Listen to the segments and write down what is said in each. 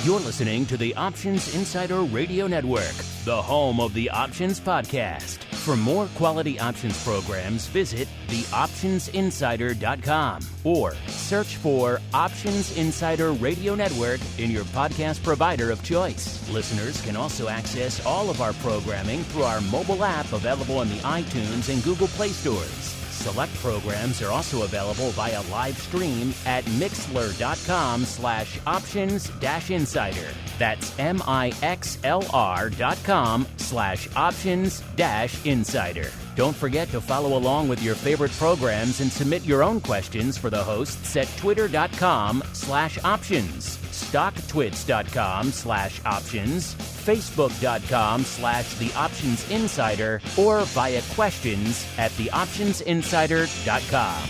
You're listening to the Options Insider Radio Network, the home of the Options Podcast. For more quality options programs, visit theoptionsinsider.com or search for Options Insider Radio Network in your podcast provider of choice. Listeners can also access all of our programming through our mobile app available in the iTunes and Google Play stores. Select programs are also available via live stream at mixlr.com/options-insider. That's mixlr.com/options-insider. Don't forget to follow along with your favorite programs and submit your own questions for the hosts at twitter.com/options, stocktwits.com/options, facebook.com/theoptionsinsider, or via questions at theoptionsinsider.com.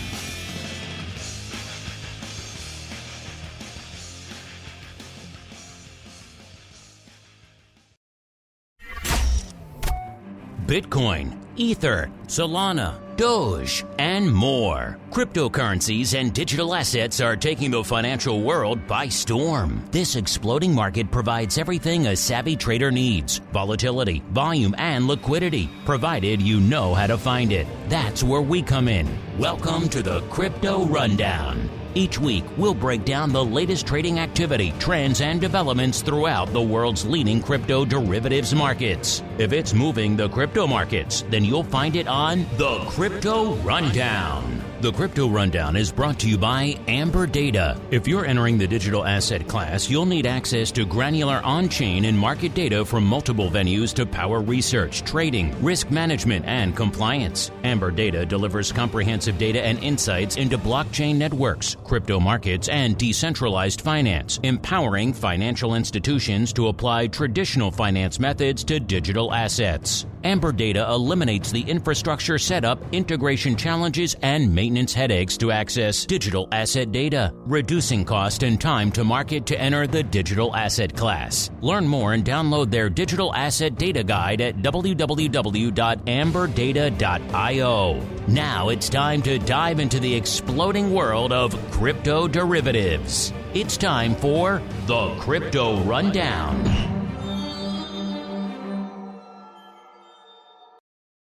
Bitcoin, Ether, Solana, Doge, and more. Cryptocurrencies and digital assets are taking the financial world by storm. This exploding market provides everything a savvy trader needs: volatility, volume, and liquidity, provided you know how to find it. That's where we come in. Welcome to the Crypto Rundown. Each week, we'll break down the latest trading activity, trends, and developments throughout the world's leading crypto derivatives markets. If it's moving the crypto markets, then you'll find it on the Crypto Rundown. The Crypto Rundown is brought to you by Amber Data. If you're entering the digital asset class, you'll need access to granular on-chain and market data from multiple venues to power research, trading, risk management, and compliance. Amber Data delivers comprehensive data and insights into blockchain networks, crypto markets, and decentralized finance, empowering financial institutions to apply traditional finance methods to digital assets. Amber Data eliminates the infrastructure setup, integration challenges, and maintenance headaches to access digital asset data, reducing cost and time to market to enter the digital asset class. Learn more and download their digital asset data guide at www.amberdata.io. Now it's time to dive into the exploding world of crypto derivatives. It's time for the Crypto Rundown.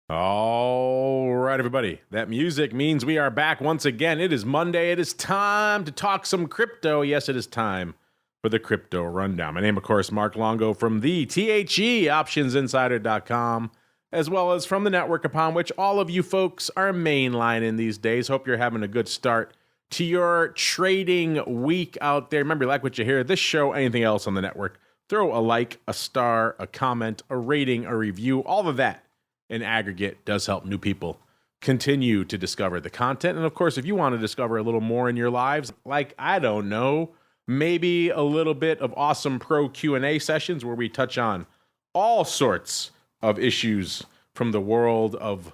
All right, everybody. That music means we are back once again. It is Monday. It is time to talk some crypto. Yes, it is time for the Crypto Rundown. My name, of course, Mark Longo from the THE OptionsInsider.com, as well as from the network upon which all of you folks are mainlining these days. Hope you're having a good start to your trading week out there. Remember, like what you hear, this show, anything else on the network, throw a like, a star, a comment, a rating, a review, all of that in aggregate does help new people continue to discover the content. And of course, if you want to discover a little more in your lives, like, I don't know, maybe a little bit of awesome pro Q&A sessions where we touch on all sorts of issues from the world of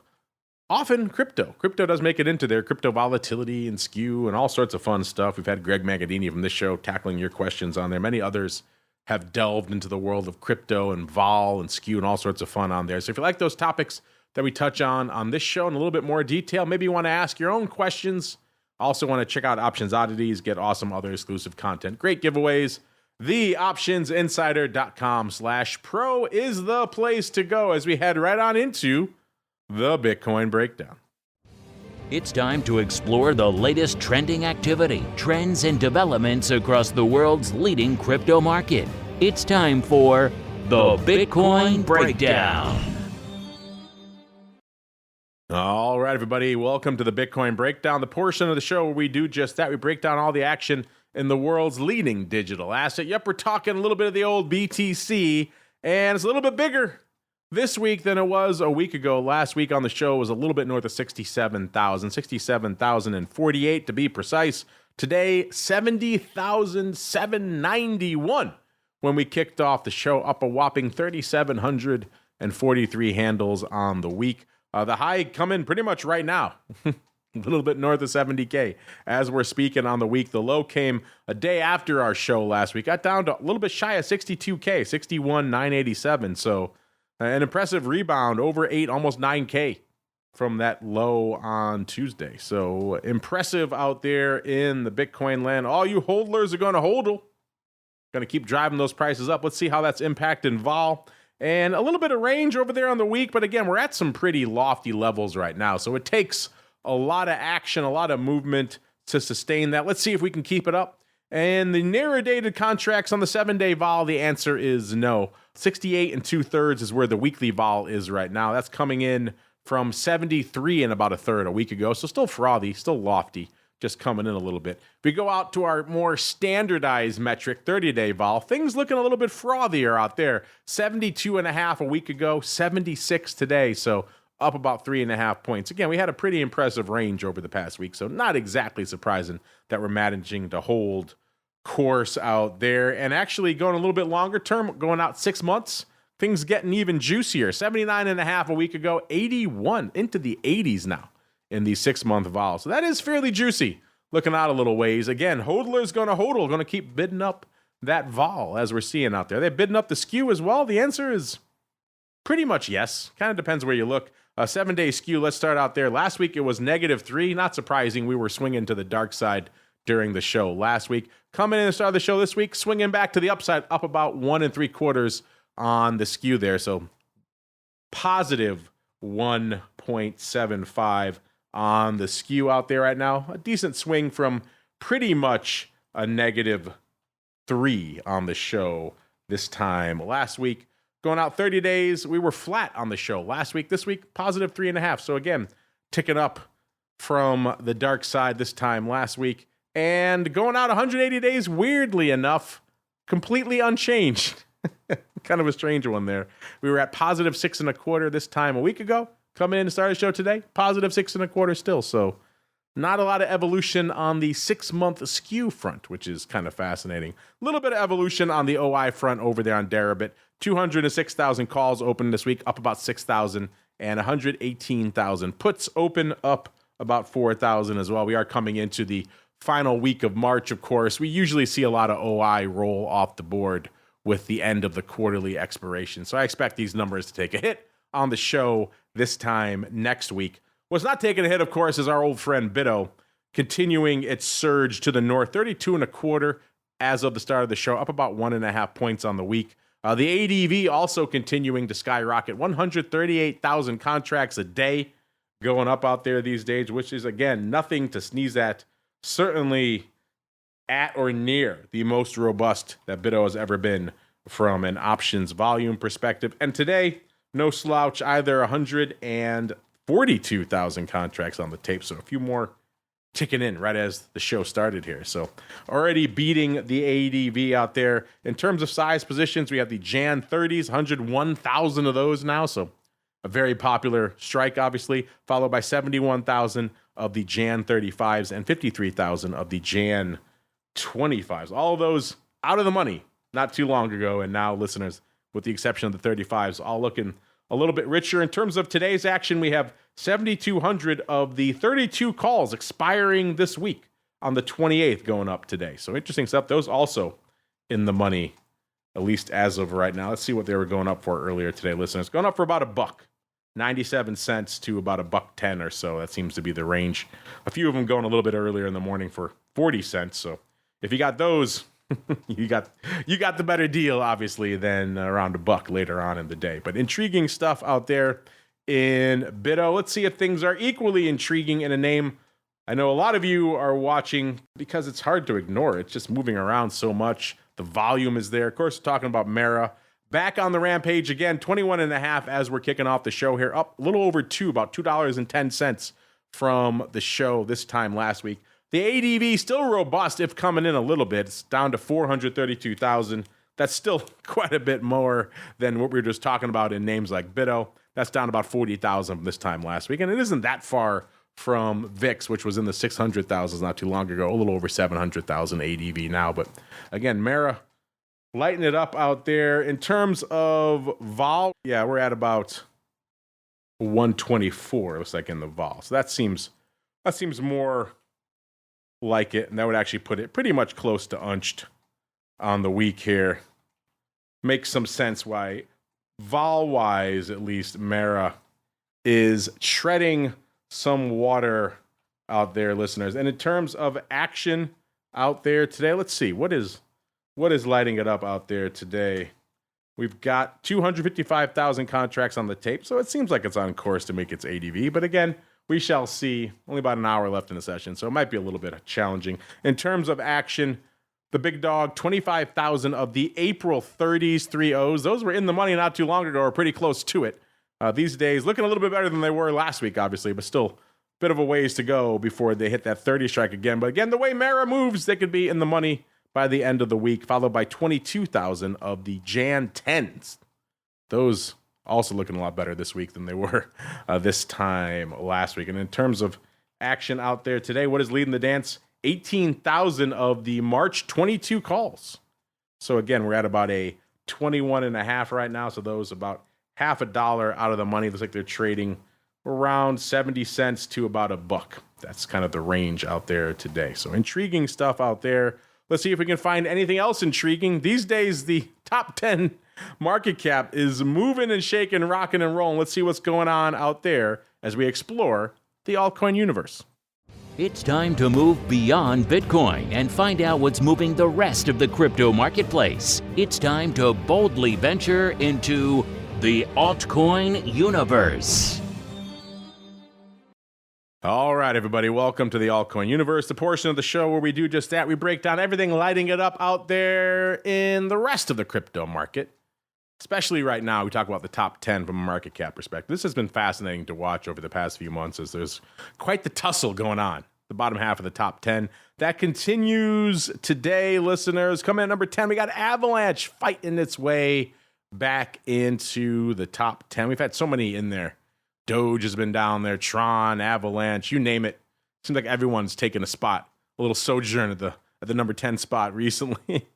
often crypto. Crypto does make it into their crypto volatility and Skew and all sorts of fun stuff. We've had Greg Magadini from this show tackling your questions on there. Many others have delved into the world of crypto and vol and Skew and all sorts of fun on there. So if you like those topics that we touch on this show in a little bit more detail, maybe you want to ask your own questions. Also want to check out Options Oddities, get awesome other exclusive content, great giveaways. TheOptionsinsider.com/pro is the place to go as we head right on into the Bitcoin Breakdown. It's time to explore the latest trending activity, trends, and developments across the world's leading crypto market. It's time for the Bitcoin Breakdown. All right, everybody, welcome to the Bitcoin Breakdown, the portion of the show where we do just that. We break down all the action in the world's leading digital asset. Yep, we're talking a little bit of the old BTC, and it's a little bit bigger this week than it was a week ago. Last week on the show was a little bit north of 67,000, 67,048 to be precise. Today, 70,791 when we kicked off the show, up a whopping 3,743 handles on the week. The high coming pretty much right now, a little bit north of 70K as we're speaking on the week. The low came a day after our show last week, got down to a little bit shy of 62K, 61,987. So an impressive rebound, over 8, almost 9K from that low on Tuesday. So impressive out there in the Bitcoin land. All you hodlers are going to hodl. Going to keep driving those prices up. Let's see how that's impacting vol. And a little bit of range over there on the week, but again, we're at some pretty lofty levels right now. So it takes a lot of action, a lot of movement to sustain that. Let's see if we can keep it up. And the narrow dated contracts on the 7-day vol, the answer is no. 68 2/3 is where the weekly vol is right now. That's coming in from 73 and about 1/3 a week ago. So still frothy, still lofty, just coming in a little bit. If we go out to our more standardized metric, 30-day vol, things looking a little bit frothier out there. 72.5 a week ago, 76 today. So up about 3.5 points. Again, we had a pretty impressive range over the past week, so not exactly surprising that we're managing to hold course out there. And actually going a little bit longer term, going out 6 months, things getting even juicier. 79.5 a week ago, 81 into the 80s now in the 6-month vol. So that is fairly juicy. Looking out a little ways. Again, hodler's going to hodl, going to keep bidding up that vol as we're seeing out there. They're bidding up the skew as well. The answer is pretty much yes. Kind of depends where you look. 7-day skew, let's start out there. Last week it was -3. Not surprising. We were swinging to the dark side during the show last week. Coming in and start the show this week, swinging back to the upside, up about 1 3/4 on the skew there. So positive 1.75 on the skew out there right now. A decent swing from pretty much a -3 on the show this time last week. Going out 30 days, we were flat on the show last week. This week, positive 3.5. So again, ticking up from the dark side this time last week. And going out 180 days, weirdly enough, completely unchanged. Kind of a strange one there. We were at positive 6.25 this time a week ago. Coming in to start the show today, positive 6.25 still. So not a lot of evolution on the 6-month skew front, which is kind of fascinating. A little bit of evolution on the OI front over there on Deribit. 206,000 calls open this week, up about 6,000, and 118,000 puts open, up about 4,000 as well. We are coming into the final week of March, of course. We usually see a lot of OI roll off the board with the end of the quarterly expiration. So I expect these numbers to take a hit on the show this time next week. What's not taking a hit, of course, is our old friend Bitto, continuing its surge to the north, 32.25 as of the start of the show, up about 1.5 points on the week. The ADV also continuing to skyrocket, 138,000 contracts a day going up out there these days, which is, again, nothing to sneeze at. Certainly at or near the most robust that Bitto has ever been from an options volume perspective. And today, no slouch either, 142,000 contracts on the tape. So a few more ticking in right as the show started here. So already beating the ADV out there. In terms of size positions, we have the Jan 30s, 101,000 of those now. So a very popular strike, obviously, followed by 71,000 of the Jan 35s and 53,000 of the Jan 25s. All of those out of the money not too long ago. And now listeners, with the exception of the 35s, all looking a little bit richer. In terms of today's action, we have 7,200 of the 32 calls expiring this week on the 28th going up today. So interesting stuff. Those also in the money, at least as of right now. Let's see what they were going up for earlier today, listeners. Going up for about $1, 97 cents to about $1.10 or so. That seems to be the range. A few of them going a little bit earlier in the morning for 40 cents. So if you got those, you got the better deal, obviously, than around $1 later on in the day. But intriguing stuff out there in Bitto. Let's see if things are equally intriguing in a name I know a lot of you are watching because it's hard to ignore. It's just moving around so much. The volume is there. Of course, talking about Mara. Back on the rampage again, 21.5 as we're kicking off the show here. Up a little over $2, about $2.10 from the show this time last week. The ADV still robust, if coming in a little bit. It's down to 432,000. That's still quite a bit more than what we were just talking about in names like Bitto. That's down about 40,000 from this time last week. And it isn't that far from VIX, which was in the 600,000s not too long ago. A little over 700,000 ADV now. But again, Mara lighting it up out there. In terms of vol, yeah, we're at about 124, it looks like, in the vol. So that seems more like it, and that would actually put it pretty much close to unched on the week here. Makes some sense why, vol-wise at least, Mara is treading some water out there, listeners. And in terms of action out there today, let's see, what is what is lighting it up out there today? We've got 255,000 contracts on the tape, so it seems like it's on course to make its ADV. But again, we shall see. Only about an hour left in the session, so it might be a little bit challenging. In terms of action, the big dog, 25,000 of the April 30s, 3-0s. Those were in the money not too long ago, or pretty close to it. These days, looking a little bit better than they were last week, obviously, but still a bit of a ways to go before they hit that 30 strike again. But again, the way Mara moves, they could be in the money by the end of the week, followed by 22,000 of the Jan 10s. Those also looking a lot better this week than they were this time last week. And in terms of action out there today, what is leading the dance? 18,000 of the March 22 calls. So again, we're at about a 21.5 right now. So those about $0.50 out of the money. Looks like they're trading around 70 cents to about $1. That's kind of the range out there today. So intriguing stuff out there. Let's see if we can find anything else intriguing. These days, the top 10 market cap is moving and shaking, rocking and rolling. Let's see what's going on out there as we explore the altcoin universe. It's time to move beyond Bitcoin and find out what's moving the rest of the crypto marketplace. It's time to boldly venture into the altcoin universe. All right, everybody, welcome to the altcoin universe, the portion of the show where we do just that. We break down everything lighting it up out there in the rest of the crypto market. Especially right now, we talk about the top 10 from a market cap perspective. This has been fascinating to watch over the past few months as there's quite the tussle going on. The bottom half of the top 10. That continues today, listeners. Coming at number 10, we got Avalanche fighting its way back into the top 10. We've had so many in there. Doge has been down there, Tron, Avalanche, you name it. Seems like everyone's taken a spot, a little sojourn at the number 10 spot recently.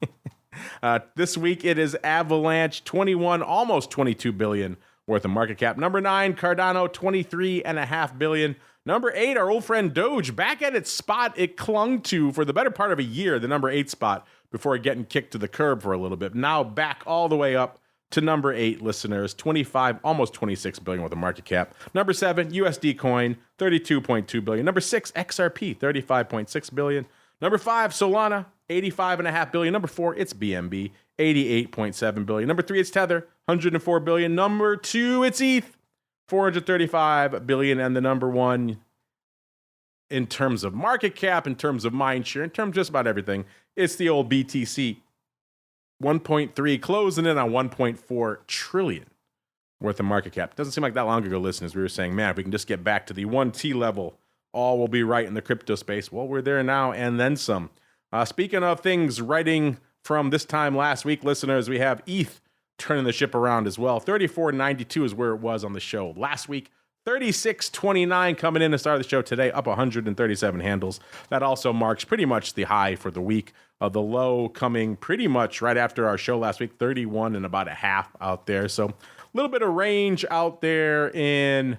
This week it is Avalanche, 21, almost 22 billion worth of market cap. Number 9, Cardano, 23.5 billion. Number 8, our old friend Doge, back at its spot it clung to for the better part of a year, the number 8 spot, before getting kicked to the curb for a little bit. Now back all the way up to number 8, listeners, 25, almost 26 billion worth of market cap. Number 7, USD coin, 32.2 billion. Number 6, XRP, 35.6 billion. Number 5, Solana, 85.5 billion. Number 4, it's BNB, 88.7 billion. Number 3, it's Tether, 104 billion. Number 2, it's ETH, 435 billion. And the number 1 in terms of market cap, in terms of mind share, in terms of just about everything, it's the old BTC. 1.3, closing in on 1.4 trillion worth of market cap. Doesn't seem like that long ago, listeners. We were saying, man, if we can just get back to the 1T level, all will be right in the crypto space. Well, we're there now and then some. Speaking of things writing from this time last week, listeners, we have ETH turning the ship around as well. 34.92 is where it was on the show last week. 36.29 coming in to start the show today, up 137 handles. That also marks pretty much the high for the week. The low coming pretty much right after our show last week, 31 and about a half out there. So a little bit of range out there in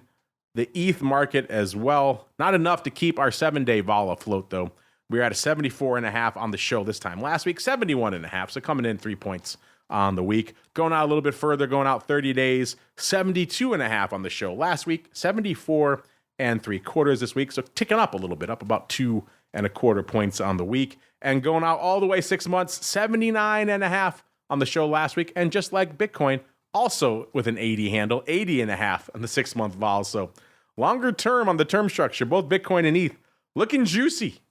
the ETH market as well. Not enough to keep our 7-day vol afloat, though. We were at a 74.5 on the show this time last week, 71.5. So coming in 3 points on the week. Going out a little bit further, going out 30 days, 72.5 on the show last week, 74 3/4 this week. So ticking up a little bit, up about 2 1/4 points on the week. And going out all the way 6 months, 79.5 on the show last week. And just like Bitcoin, also with an 80 handle, 80.5 on the 6-month vol. So longer term on the term structure, both Bitcoin and ETH looking juicy.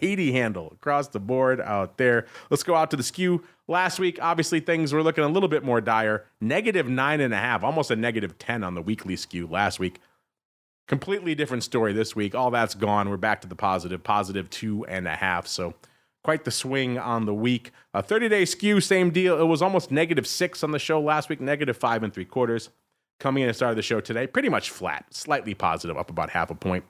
80 handle across the board out there. Let's go out to the Skew. Last week, obviously, things were looking a little bit more dire. -9.5, almost a -10 on the weekly Skew last week. Completely different story this week. All that's gone. We're back to the positive 2.5. So quite the swing on the week. A 30-day Skew, same deal. It was almost -6 on the show last week, -5 3/4. Coming in and started the show today, pretty much flat, slightly positive, up about 0.5 point.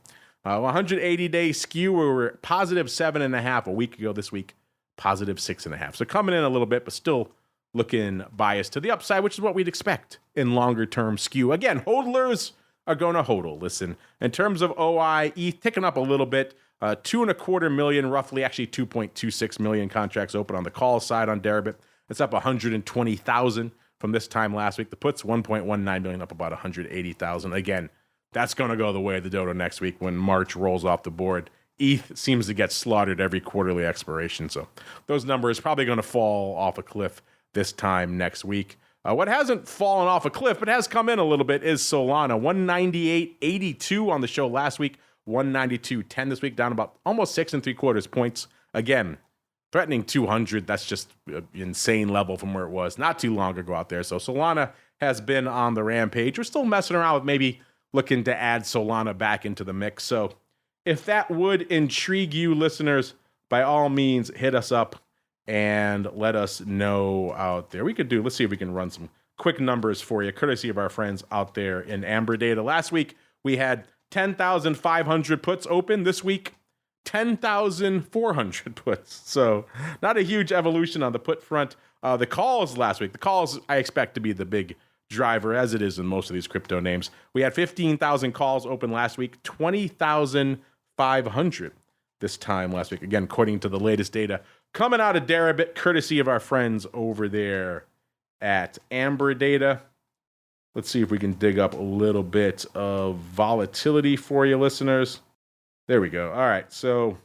180-day Skew, we were positive 7.5 a week ago. This week, positive 6.5. So coming in a little bit, but still looking biased to the upside, which is what we'd expect in longer-term Skew. Again, hodlers are going to hodl. Listen, in terms of OI, ETH ticking up a little bit, 2.25 million, roughly, actually 2.26 million contracts open on the call side on Deribit. It's up 120,000 from this time last week. The puts 1.19 million, up about 180,000. Again, that's going to go the way of the dodo next week when March rolls off the board ETH seems to get slaughtered every quarterly expiration. So those numbers probably going to fall off a cliff this time next week. What hasn't fallen off a cliff but has come in a little bit is Solana. 198.82 on the show last week, 192.10 this week, down about almost 6 3/4 points. Again, threatening 200. That's just an insane level from where it was not too long ago out there. So Solana has been on the rampage. We're still messing around with maybe looking to add Solana back into the mix. So if that would intrigue you, listeners, by all means, hit us up and let us know out there. Let's see if we can run some quick numbers for you, courtesy of our friends out there in Amber Data. Last week, we had 10,500 puts open. This week, 10,400 puts. So not a huge evolution on the put front. The calls last week, I expect to be the big driver, as it is in most of these crypto names. We had 15,000 calls open last week, 20,500 this time last week. Again, according to the latest data coming out of Deribit, courtesy of our friends over there at Amber Data. Let's see if we can dig up a little bit of volatility for you, listeners. There we go. All right, so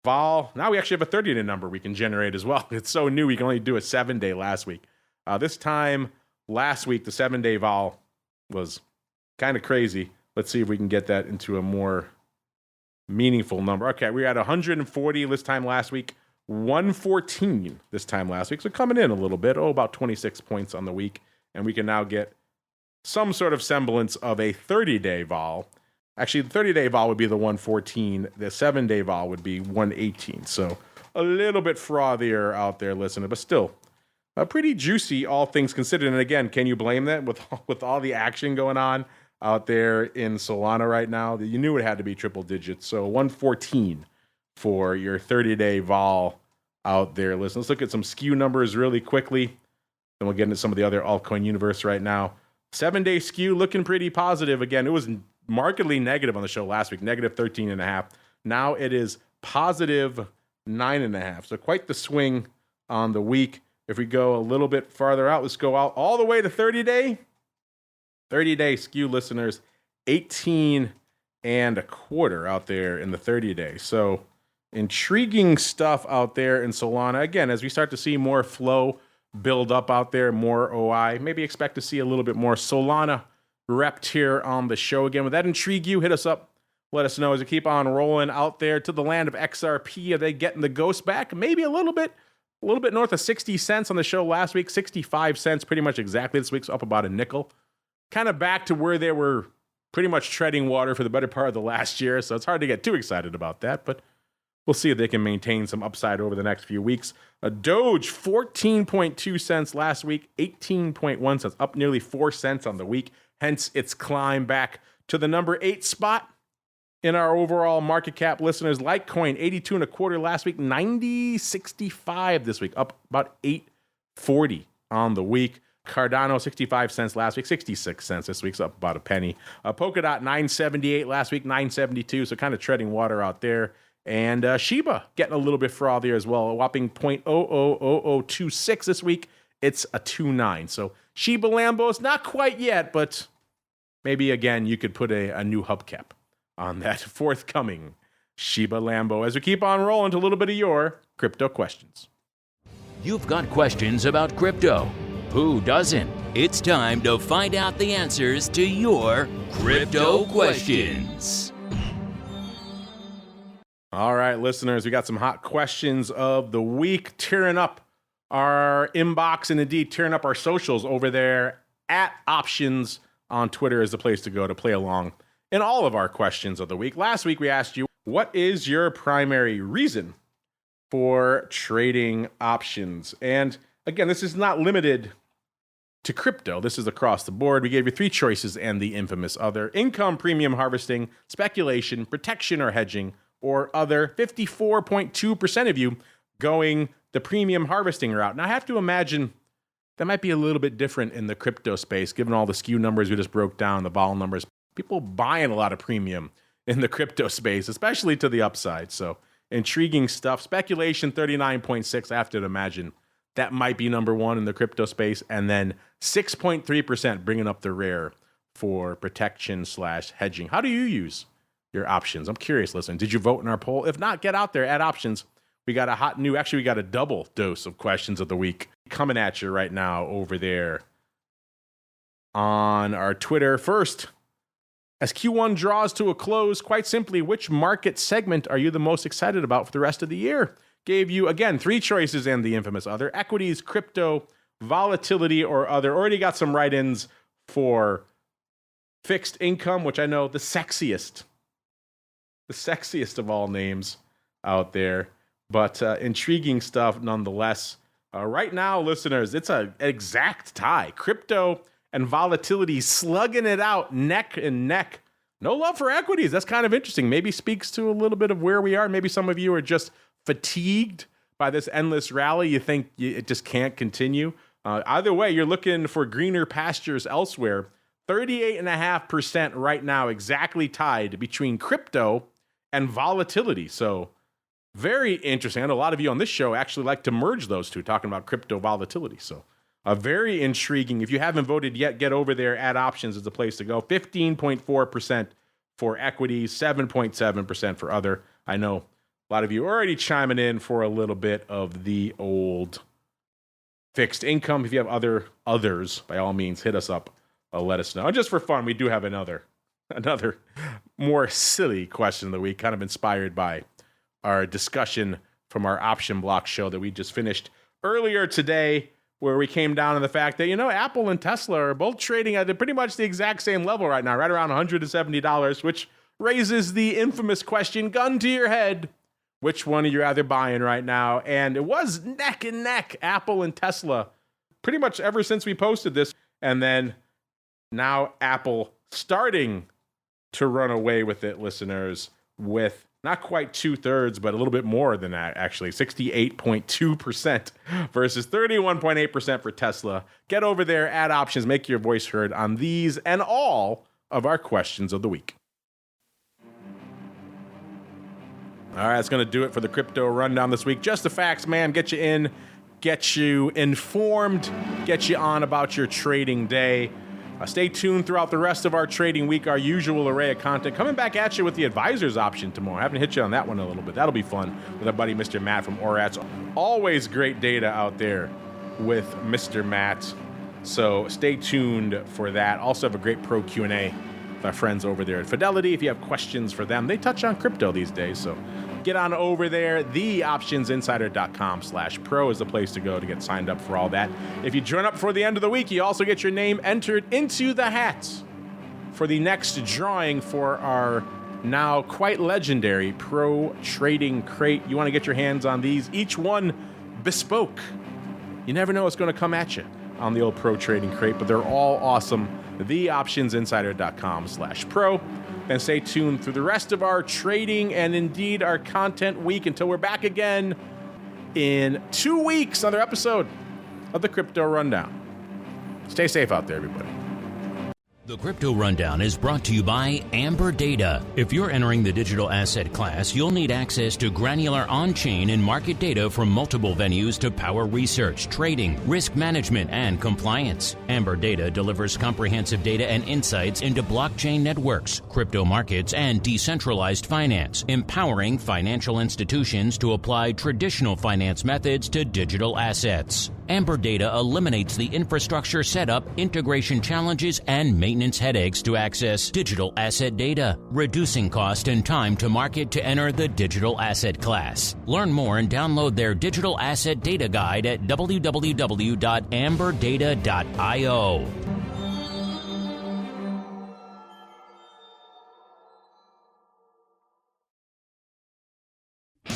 now we actually have a 30-day number we can generate as well. It's so new, we can only do a 7-day last week. This time last week, the 7-day vol was kind of crazy. Let's see if we can get that into a more meaningful number. Okay, we were at 140 this time last week, 114 this time last week. So coming in a little bit, about 26 points on the week. And we can now get some sort of semblance of a 30-day vol. Actually, the 30-day vol would be the 114. The 7-day vol would be 118. So a little bit frothier out there, listener, but still pretty juicy, all things considered. And again, can you blame that with all the action going on out there in Solana right now? You knew it had to be triple digits. So 114 for your 30-day vol out there. Listen, let's look at some Skew numbers really quickly. Then we'll get into some of the other altcoin universe right now. 7-day Skew looking pretty positive. Again, it was markedly negative on the show last week, negative 13.5. Now it is positive 9.5. So quite the swing on the week. If we go a little bit farther out, let's go out all the way to 30-day. 30-day Skew, listeners, 18.25 out there in the 30-day. So intriguing stuff out there in Solana. Again, as we start to see more flow build up out there, more OI, maybe expect to see a little bit more Solana repped here on the show again. Would that intrigue you? Hit us up. Let us know as we keep on rolling out there to the land of XRP. Are they getting the ghost back? Maybe a little bit north of 60 cents on the show last week, 65 cents pretty much exactly this week's up about a nickel. Kind of back to where they were pretty much treading water for the better part of the last year, so it's hard to get too excited about that, but we'll see if they can maintain some upside over the next few weeks. A Doge, 14.2 cents last week, 18.1 cents, up nearly 4 cents on the week, hence its climb back to the number 8 spot in our overall market cap, listeners. Litecoin, 82.25 last week, 90.65 this week, up about 8.40 on the week. Cardano, 65 cents last week, 66 cents this week's up about a penny. Polkadot, 9.78 last week, 9.72, so kind of treading water out there. And Shiba getting a little bit frothier as well, a whopping 0.000026 this week. It's a 2.9. So Shiba Lambos, not quite yet, but maybe again you could put a new hubcap on that forthcoming Shiba Lambo as we keep on rolling to a little bit of your crypto questions. You've got questions about crypto. Who doesn't? It's time to find out the answers to your crypto questions. All right, listeners, we got some hot questions of the week, tearing up our inbox and indeed tearing up our socials over there at Options on Twitter is the place to go to play along in all of our questions of the week. Last week, we asked you, what is your primary reason for trading options? And again, this is not limited to crypto. This is across the board. We gave you 3 choices and the infamous other: income, premium harvesting, speculation, protection or hedging, or other. 54.2% of you going the premium harvesting route. Now, I have to imagine that might be a little bit different in the crypto space, given all the Skew numbers we just broke down, the vol numbers. People buying a lot of premium in the crypto space, especially to the upside. So intriguing stuff. Speculation, 39.6. I have to imagine that might be number 1 in the crypto space. And then 6.3% bringing up the rear for protection / hedging. How do you use your options? I'm curious, listen, did you vote in our poll? If not, get out there, add options. We got we got a double dose of questions of the week coming at you right now over there on our Twitter. First, as Q1 draws to a close, quite simply, which market segment are you the most excited about for the rest of the year? Gave you, again, 3 choices and the infamous other: equities, crypto, volatility, or other. Already got some write-ins for fixed income, which I know the sexiest of all names out there, but intriguing stuff nonetheless. Right now, listeners, it's an exact tie. Crypto and volatility slugging it out neck and neck. No love for equities. That's kind of interesting. Maybe speaks to a little bit of where we are. Maybe some of you are just fatigued by this endless rally. You think it just can't continue. Either way, you're looking for greener pastures elsewhere. 38.5% right now, exactly tied between crypto and volatility. So very interesting. I know a lot of you on this show actually like to merge those two, talking about crypto volatility. So very intriguing. If you haven't voted yet, get over there. Add options is the place to go. 15.4% for equities, 7.7% for other. I know a lot of you are already chiming in for a little bit of the old fixed income. If you have others, by all means, hit us up. Let us know. And just for fun, we do have another more silly question of the week, kind of inspired by our discussion from our option block show that we just finished earlier today, where we came down on the fact that, Apple and Tesla are both trading at pretty much the exact same level right now, right around $170, which raises the infamous question, gun to your head, which one are you rather buying right now? And it was neck and neck, Apple and Tesla, pretty much ever since we posted this. And then now Apple starting to run away with it, listeners, with not quite 2/3, but a little bit more than that, actually. 68.2% versus 31.8% for Tesla. Get over there, add options, make your voice heard on these and all of our questions of the week. All right, that's going to do it for the crypto rundown this week. Just the facts, man. Get you in, get you informed, get you on about your trading day. Stay tuned throughout the rest of our trading week, our usual array of content. Coming back at you with the advisor's option tomorrow. I haven't hit you on that one a little bit. That'll be fun with our buddy Mr. Matt from Orats. Always great data out there with Mr. Matt. So stay tuned for that. Also have a great pro Q&A with our friends over there at Fidelity. If you have questions for them, they touch on crypto these days. So get on over there. TheOptionsInsider.com/pro is the place to go to get signed up for all that. If you join up for the end of the week, you also get your name entered into the hats for the next drawing for our now quite legendary Pro Trading Crate. You want to get your hands on these, each one bespoke. You never know what's going to come at you on the old Pro Trading Crate, but they're all awesome. TheOptionsInsider.com/pro. And stay tuned through the rest of our trading and indeed our content week until we're back again in 2 weeks. Another episode of the Crypto Rundown. Stay safe out there, everybody. The Crypto Rundown is brought to you by Amber Data. If you're entering the digital asset class, you'll need access to granular on-chain and market data from multiple venues to power research, trading, risk management, and compliance. Amber Data delivers comprehensive data and insights into blockchain networks, crypto markets, and decentralized finance, empowering financial institutions to apply traditional finance methods to digital assets. Amber Data eliminates the infrastructure setup, integration challenges, and maintenance headaches to access digital asset data, reducing cost and time to market to enter the digital asset class. Learn more and download their digital asset data guide at www.amberdata.io.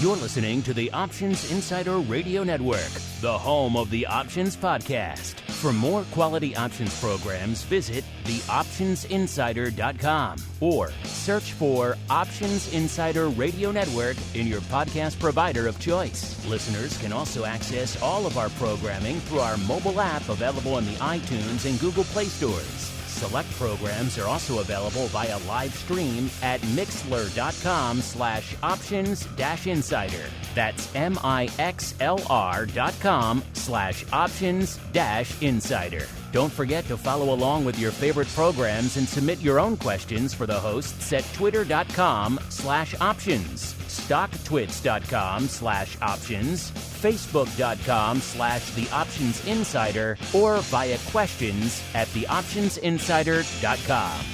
You're listening to the Options Insider Radio Network, the home of the Options Podcast. For more quality options programs, visit theoptionsinsider.com or search for Options Insider Radio Network in your podcast provider of choice. Listeners can also access all of our programming through our mobile app available in the iTunes and Google Play stores. Select programs are also available via live stream at mixlr.com/options-insider. That's MIXLR.com/options-insider. Don't forget to follow along with your favorite programs and submit your own questions for the hosts at twitter.com/options, stocktwits.com/options, facebook.com/The Options Insider, or via questions at theoptionsinsider.com.